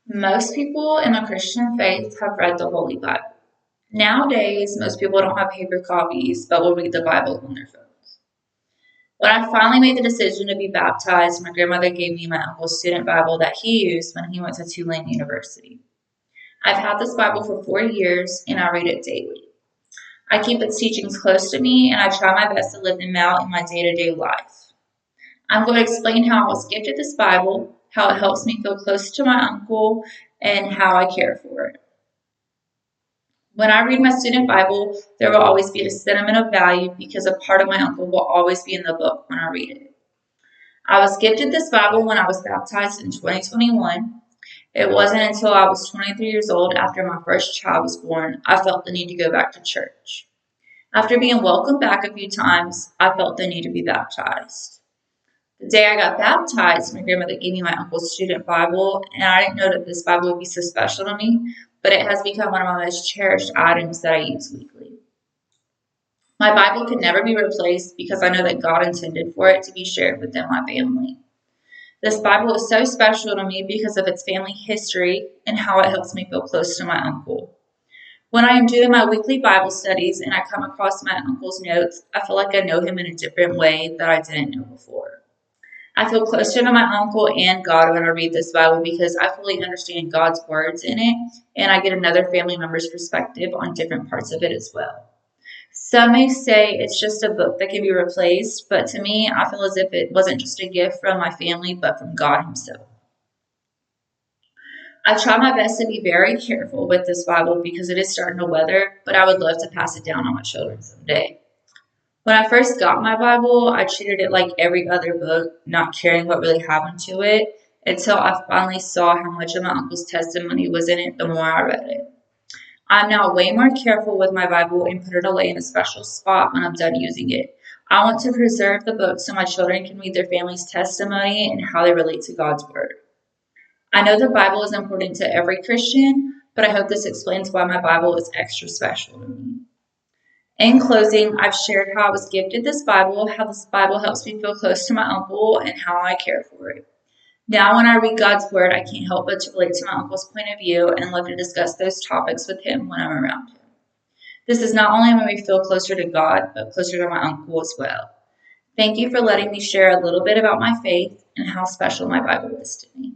Most people in the Christian faith have read the Holy Bible. Nowadays, most people don't have paper copies, but will read the Bible on their phones. When I finally made the decision to be baptized, my grandmother gave me my uncle's student Bible that he used when he went to Tulane University. I've had this Bible for 4 years and I read it daily. I keep its teachings close to me and I try my best to live them out in my day to day life. I'm going to explain how I was gifted this Bible, how it helps me feel close to my uncle, and how I care for it. When I read my student Bible, there will always be a sentiment of value because a part of my uncle will always be in the book when I read it. I was gifted this Bible when I was baptized in 2021. It wasn't until I was 23 years old after my first child was born I felt the need to go back to church. After being welcomed back a few times, I felt the need to be baptized. The day I got baptized, my grandmother gave me my uncle's student Bible, and I didn't know that this Bible would be so special to me, but it has become one of my most cherished items that I use weekly. My Bible could never be replaced because I know that God intended for it to be shared within my family. This Bible is so special to me because of its family history and how it helps me feel close to my uncle. When I am doing my weekly Bible studies and I come across my uncle's notes, I feel like I know him in a different way that I didn't know before. I feel closer to my uncle and God when I read this Bible because I fully understand God's words in it and I get another family member's perspective on different parts of it as well. Some may say it's just a book that can be replaced, but to me, I feel as if it wasn't just a gift from my family, but from God Himself. I try my best to be very careful with this Bible because it is starting to weather, but I would love to pass it down on my children someday. When I first got my Bible, I treated it like every other book, not caring what really happened to it, until I finally saw how much of my uncle's testimony was in it the more I read it. I'm now way more careful with my Bible and put it away in a special spot when I'm done using it. I want to preserve the book so my children can read their family's testimony and how they relate to God's Word. I know the Bible is important to every Christian, but I hope this explains why my Bible is extra special to me. In closing, I've shared how I was gifted this Bible, how this Bible helps me feel close to my uncle, and how I care for it. Now, when I read God's Word, I can't help but to relate to my uncle's point of view and love to discuss those topics with him when I'm around him. This is not only made me feel closer to God, but closer to my uncle as well. Thank you for letting me share a little bit about my faith and how special my Bible is to me.